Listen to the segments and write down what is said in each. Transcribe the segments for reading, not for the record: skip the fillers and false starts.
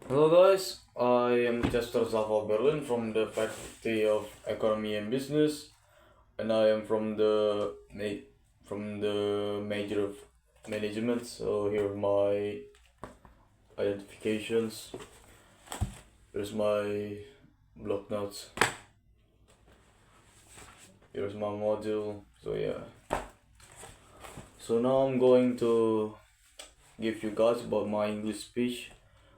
Hello guys, I am Chester Zalfa Berlin from the Faculty of Economy and Business, and I am from the major of management. So here are my identifications. Here's my block notes. Here's my module. So yeah. So now I'm going to give you guys about my English speech,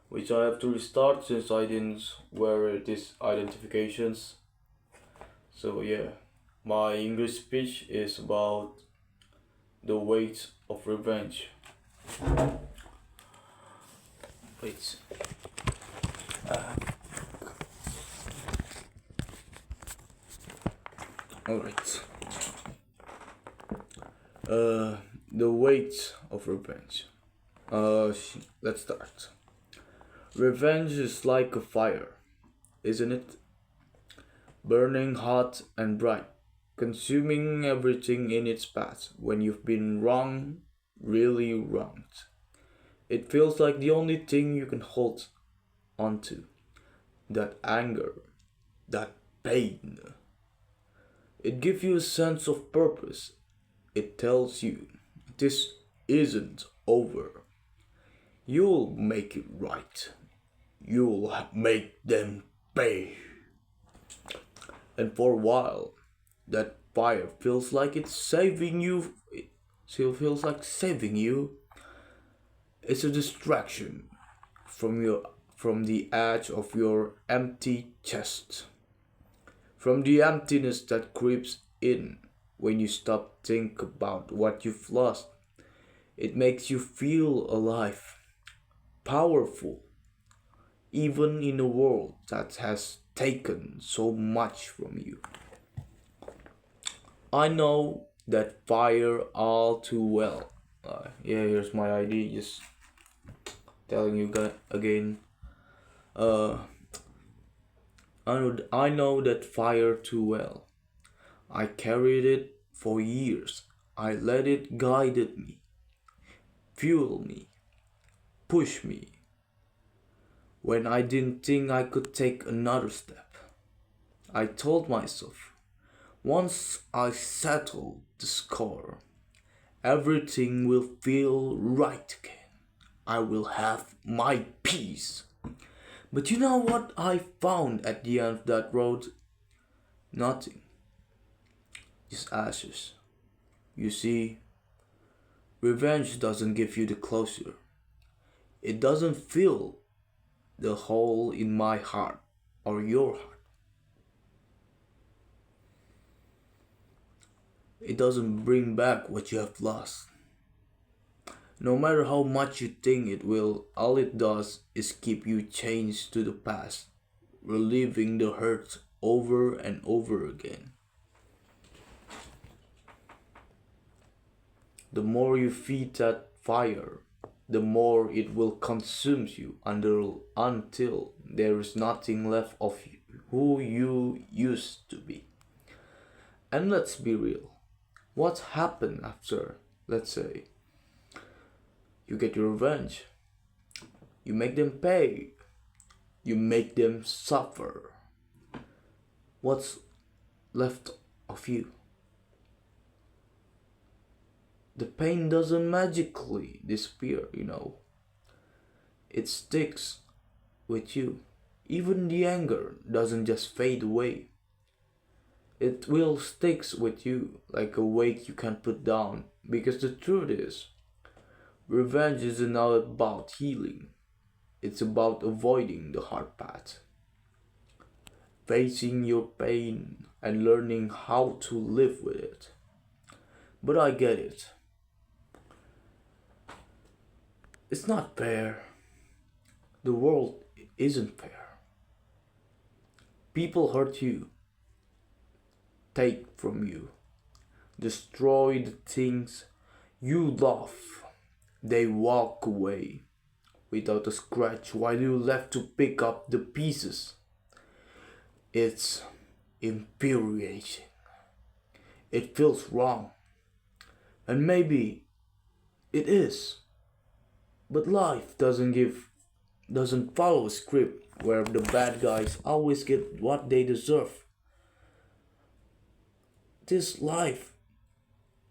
which I have to restart since I didn't wear these identifications. So yeah, my English speech is about the weight of revenge. Wait. Alright. The weight of revenge. Let's start. Revenge is like a fire, isn't it? Burning hot and bright, consuming everything in its path when you've been wrong, really wronged. It feels like the only thing you can hold onto. That anger, that pain. It gives you a sense of purpose. It tells you this isn't over. You'll make it right. You'll make them pay. And for a while, that fire feels like it's saving you. It still feels like saving you. It's a distraction from the edge of your empty chest. From the emptiness that creeps in when you stop think about what you've lost. It makes you feel alive, powerful, even in a world that has taken so much from you. I know that fire all too well. Yeah, here's my ID. Just telling you guys again. Uh, I know that fire too well. I carried it for years. I let it guide me, fuel me, push me when I didn't think I could take another step. I told myself, once I settle the score, everything will feel right again. I will have my peace. But you know what I found at the end of that road? Nothing, just ashes. You see, revenge doesn't give you the closure. It doesn't fill the hole in my heart or your heart. It doesn't bring back what you have lost. No matter how much you think it will, all it does is keep you chained to the past, reliving the hurt over and over again. The more you feed that fire, the more it will consume you until there is nothing left of you, who you used to be. And let's be real. What happened after, let's say, you get your revenge? You make them pay. You make them suffer. What's left of you? The pain doesn't magically disappear. It sticks with you. Even the anger doesn't just fade away. It will sticks with you like a weight you can't put down. Because the truth is, revenge isn't all about healing. It's about avoiding the hard path, facing your pain and learning how to live with it. But I get it. It's not fair. The world isn't fair. People hurt you, take from you, destroy the things you love. They walk away without a scratch while you left to pick up the pieces. It's infuriating. It feels wrong. And maybe it is. But life doesn't give doesn't follow a script where the bad guys always get what they deserve. This life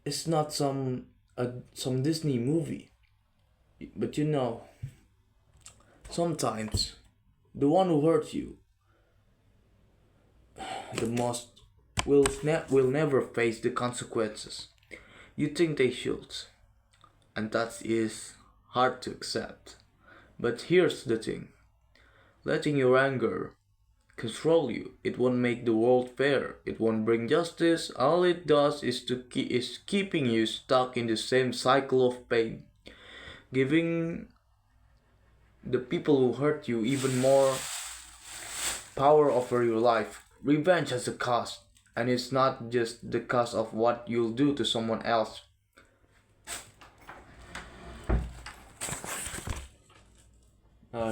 is not some Disney movie, but sometimes the one who hurt you the most will never face the consequences you think they should, and that is hard to accept. But here's the thing: letting your anger control you, it won't make the world fair. It won't bring justice. All it does is keeping you stuck in the same cycle of pain, giving the people who hurt you even more power over your life. Revenge has a cost, and it's not just the cost of what you'll do to someone else.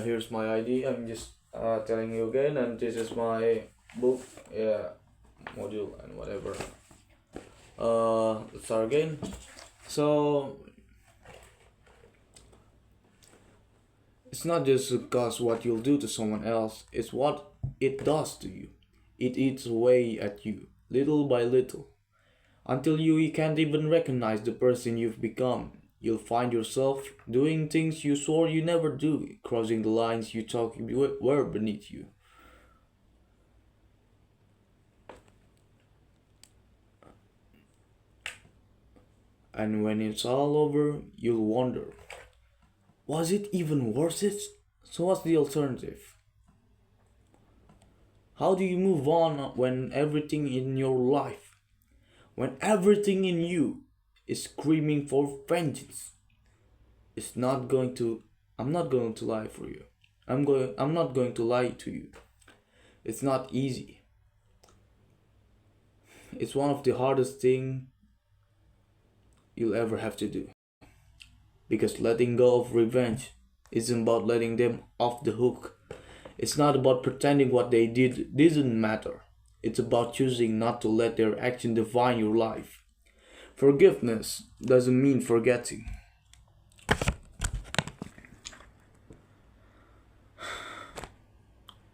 Here's my ID. I'm just telling you again, and this is my book, module, and whatever. Let's start again. So it's not just because what you'll do to someone else, it's what it does to you. It eats away at you, little by little, until you can't even recognize the person you've become. You'll find yourself doing things you swore you never do, crossing the lines you thought were beneath you. And when it's all over, you'll wonder, was it even worth it? So what's the alternative? How do you move on when everything in your life, when everything in you is screaming for vengeance? I'm not going to lie for you. I'm not going to lie to you. It's not easy. It's one of the hardest things you'll ever have to do. Because letting go of revenge isn't about letting them off the hook. It's not about pretending what they did didn't matter. It's about choosing not to let their action define your life. Forgiveness doesn't mean forgetting.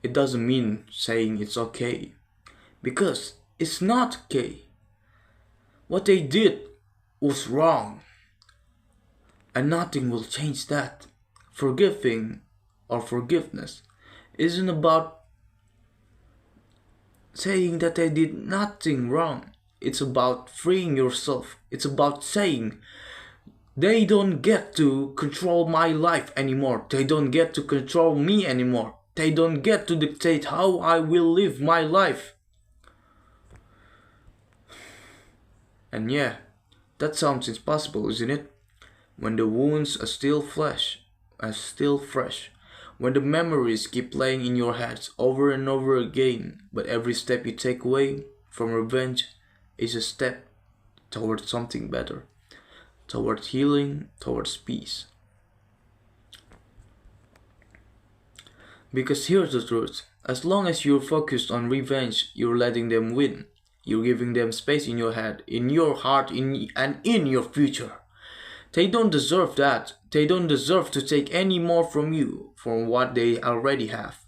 It doesn't mean saying it's okay. Because it's not okay. What they did was wrong. And nothing will change that. Forgiving or forgiveness isn't about saying that they did nothing wrong. It's about freeing yourself. It's about saying, they don't get to control my life anymore. They don't get to control me anymore. They don't get to dictate how I will live my life. And yeah, that sounds impossible, isn't it? When the wounds are still fresh, when the memories keep playing in your head over and over again, but every step you take away from revenge is a step towards something better, towards healing, towards peace. Because here's the truth: as long as you're focused on revenge, you're letting them win. You're giving them space in your head, in your heart, and in your future. They don't deserve that. They don't deserve to take any more from you, from what they already have.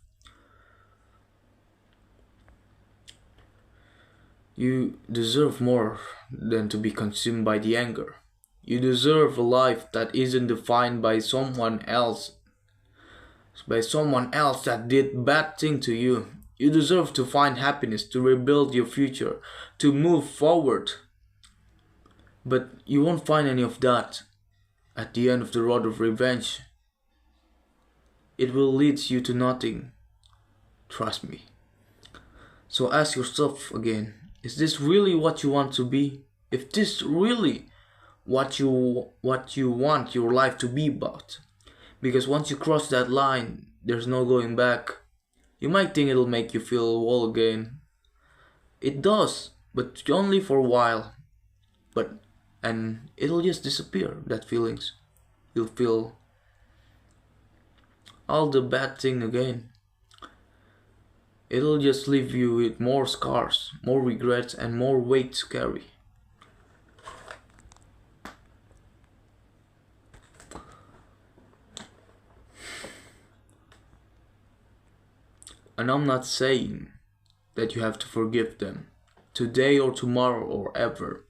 You deserve more than to be consumed by the anger. You deserve a life that isn't defined by someone else that did bad thing to you. You deserve to find happiness, to rebuild your future, to move forward. But you won't find any of that at the end of the road of revenge. It will lead you to nothing. Trust me. So ask yourself again, is this really what you want to be? If this really what you want your life to be about? Because once you cross that line, there's no going back. You might think it'll make you feel whole again. It does, but only for a while. And it'll just disappear, that feelings. You'll feel all the bad thing again. It'll just leave you with more scars, more regrets, and more weight to carry. And I'm not saying that you have to forgive them today or tomorrow or ever,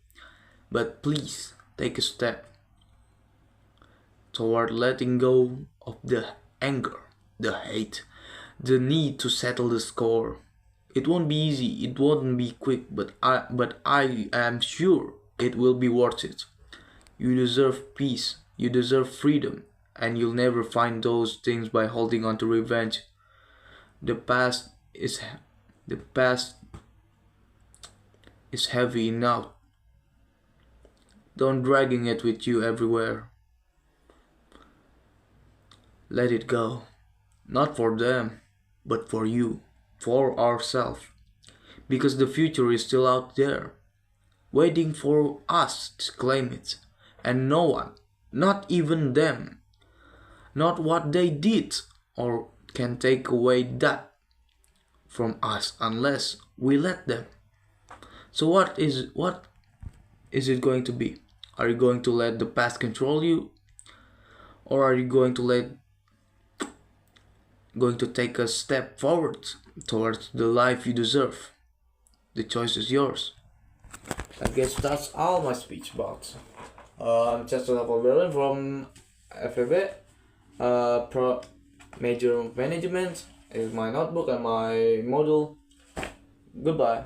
but please take a step toward letting go of the anger, the hate, the need to settle the score. It won't be easy, it won't be quick, but I am sure it will be worth it. You deserve peace, you deserve freedom, and you'll never find those things by holding on to revenge. The past is the past is heavy enough. Don't dragging it with you everywhere. Let it go. Not for them, but for you, for ourselves. Because the future is still out there, waiting for us to claim it. And no one, not even them, not what they did, or can take away that from us unless we let them. So what is it going to be? Are you going to let the past control you, or are you going to take a step forward towards the life you deserve? The choice is yours. I guess that's all my speech about. I'm Chester Zalfa from FEB. Major management is my notebook and my model. Goodbye.